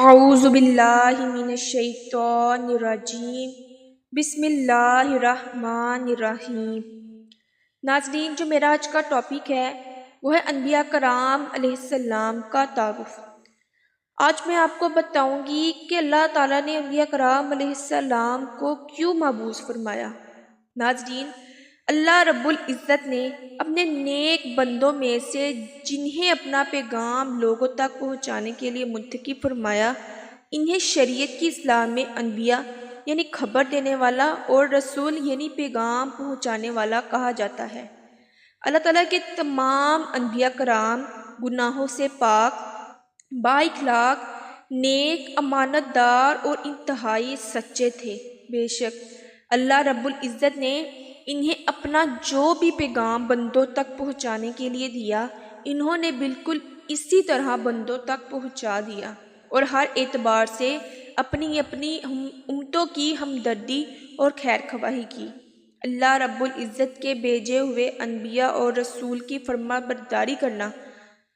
اعوذ باللہ من الشیطان الرجیم بسم اللہ الرحمن الرحیم۔ ناظرین، جو میرا آج کا ٹاپک ہے وہ ہے انبیاء کرام علیہ السلام کا تعارف۔ آج میں آپ کو بتاؤں گی کہ اللہ تعالیٰ نے انبیاء کرام علیہ السلام کو کیوں مبعوث فرمایا۔ ناظرین، اللہ رب العزت نے اپنے نیک بندوں میں سے جنہیں اپنا پیغام لوگوں تک پہنچانے کے لیے منتخب فرمایا، انہیں شریعت کی اصلاح میں انبیاء یعنی خبر دینے والا اور رسول یعنی پیغام پہنچانے والا کہا جاتا ہے۔ اللہ تعالیٰ کے تمام انبیاء کرام گناہوں سے پاک، با اخلاق، نیک، امانت دار اور انتہائی سچے تھے۔ بے شک اللہ رب العزت نے انہیں اپنا جو بھی پیغام بندوں تک پہنچانے کے لیے دیا، انہوں نے بالکل اسی طرح بندوں تک پہنچا دیا اور ہر اعتبار سے اپنی امتوں کی ہمدردی اور خیر خواہی کی۔ اللہ رب العزت کے بھیجے ہوئے انبیاء اور رسول کی فرما برداری کرنا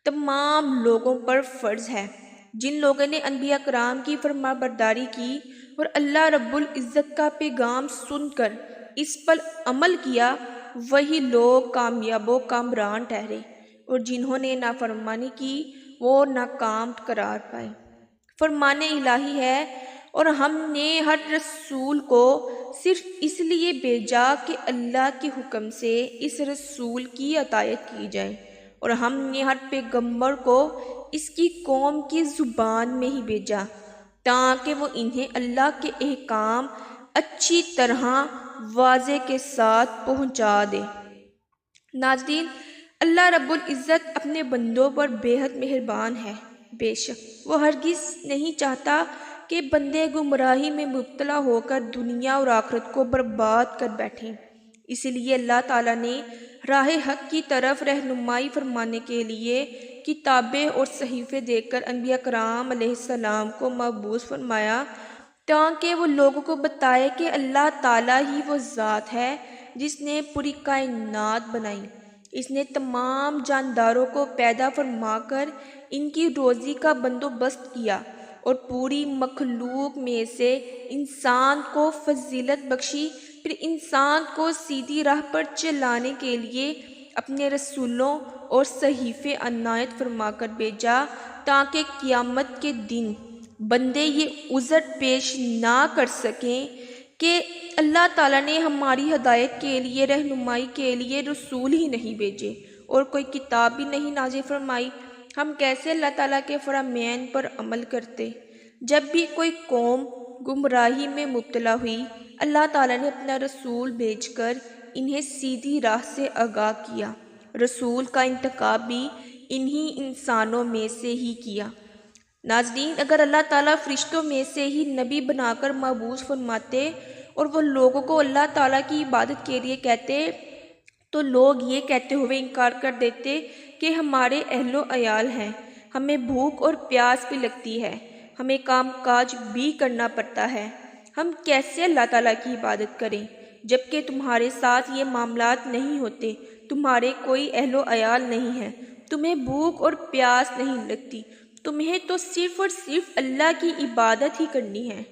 تمام لوگوں پر فرض ہے۔ جن لوگوں نے انبیاء کرام کی فرما برداری کی اور اللہ رب العزت کا پیغام سن کر اس پر عمل کیا، وہی لوگ کامیاب و کامران ٹھہرے، اور جنہوں نے نافرمانی کی وہ ناکام قرار پائے۔ فرمان الہی ہے، اور ہم نے ہر رسول کو صرف اس لیے بھیجا کہ اللہ کے حکم سے اس رسول کی اطاعت کی جائے، اور ہم نے ہر پیغمبر کو اس کی قوم کی زبان میں ہی بھیجا تاکہ وہ انہیں اللہ کے احکام اچھی طرح واضح کے ساتھ پہنچا دے۔ ناظرین، اللہ رب العزت اپنے بندوں پر بے حد مہربان ہے۔ بے شک وہ ہرگز نہیں چاہتا کہ بندے گمراہی میں مبتلا ہو کر دنیا اور آخرت کو برباد کر بیٹھیں۔ اس لیے اللہ تعالیٰ نے راہ حق کی طرف رہنمائی فرمانے کے لیے کتابیں اور صحیفے دے کر انبیاء کرام علیہ السلام کو مبعوث فرمایا تاکہ وہ لوگوں کو بتائے کہ اللہ تعالیٰ ہی وہ ذات ہے جس نے پوری کائنات بنائی۔ اس نے تمام جانداروں کو پیدا فرما کر ان کی روزی کا بندوبست کیا اور پوری مخلوق میں سے انسان کو فضیلت بخشی، پھر انسان کو سیدھی راہ پر چلانے کے لیے اپنے رسولوں اور صحیفے عنایت فرما کر بھیجا تاکہ قیامت کے دن بندے یہ عذر پیش نہ کر سکیں کہ اللہ تعالیٰ نے ہماری ہدایت کے لیے، رہنمائی کے لیے رسول ہی نہیں بھیجے اور کوئی کتاب بھی نہیں نازل فرمائی، ہم کیسے اللہ تعالیٰ کے فرامین پر عمل کرتے۔ جب بھی کوئی قوم گمراہی میں مبتلا ہوئی، اللہ تعالیٰ نے اپنا رسول بھیج کر انہیں سیدھی راہ سے آگاہ کیا۔ رسول کا انتخاب بھی انہی انسانوں میں سے ہی کیا۔ ناظرین، اگر اللہ تعالیٰ فرشتوں میں سے ہی نبی بنا کر مبعوث فرماتے اور وہ لوگوں کو اللہ تعالیٰ کی عبادت کے لیے کہتے تو لوگ یہ کہتے ہوئے انکار کر دیتے کہ ہمارے اہل و عیال ہیں، ہمیں بھوک اور پیاس بھی لگتی ہے، ہمیں کام کاج بھی کرنا پڑتا ہے، ہم کیسے اللہ تعالیٰ کی عبادت کریں جبکہ تمہارے ساتھ یہ معاملات نہیں ہوتے، تمہارے کوئی اہل و عیال نہیں ہے، تمہیں بھوک اور پیاس نہیں لگتی، تمہیں تو صرف اور صرف اللہ کی عبادت ہی کرنی ہے۔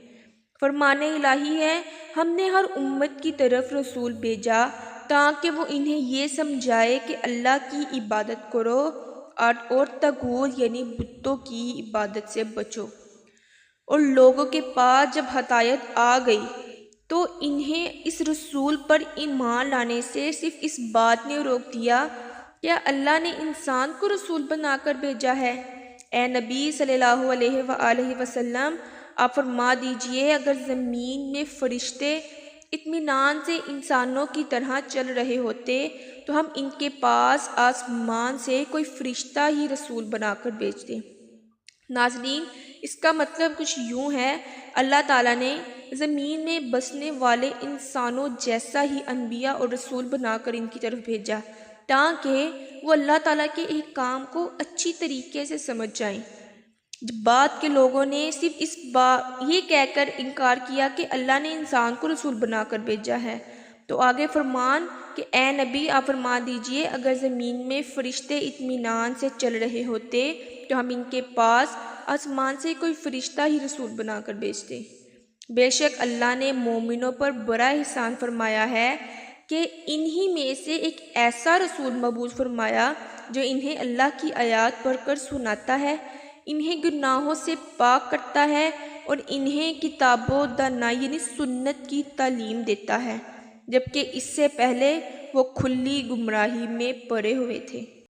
فرمان الہی ہے، ہم نے ہر امت کی طرف رسول بھیجا تاکہ وہ انہیں یہ سمجھائے کہ اللہ کی عبادت کرو اور طاغوت یعنی بتوں کی عبادت سے بچو۔ اور لوگوں کے پاس جب ہدایت آ گئی تو انہیں اس رسول پر ایمان لانے سے صرف اس بات نے روک دیا کہ اللہ نے انسان کو رسول بنا کر بھیجا ہے۔ اے نبی صلی اللہ علیہ وآلہ وسلم، آپ فرما دیجئے اگر زمین میں فرشتے اطمینان سے انسانوں کی طرح چل رہے ہوتے تو ہم ان کے پاس آسمان سے کوئی فرشتہ ہی رسول بنا کر بھیجتے۔ ناظرین، اس کا مطلب کچھ یوں ہے، اللہ تعالیٰ نے زمین میں بسنے والے انسانوں جیسا ہی انبیاء اور رسول بنا کر ان کی طرف بھیجا تاکہ وہ اللہ تعالیٰ کے احکام کو اچھی طریقے سے سمجھ جائیں۔ جب بعد کے لوگوں نے صرف یہ کہہ کر انکار کیا کہ اللہ نے انسان کو رسول بنا کر بھیجا ہے تو آگے فرمان کہ اے نبی آپ فرما دیجئے اگر زمین میں فرشتے اطمینان سے چل رہے ہوتے تو ہم ان کے پاس آسمان سے کوئی فرشتہ ہی رسول بنا کر بھیجتے۔ بے شک اللہ نے مومنوں پر بڑا احسان فرمایا ہے کہ انہی میں سے ایک ایسا رسول مبعوث فرمایا جو انہیں اللہ کی آیات پڑھ کر سناتا ہے، انہیں گناہوں سے پاک کرتا ہے اور انہیں کتاب و دانائی یعنی سنت کی تعلیم دیتا ہے، جبکہ اس سے پہلے وہ کھلی گمراہی میں پڑے ہوئے تھے۔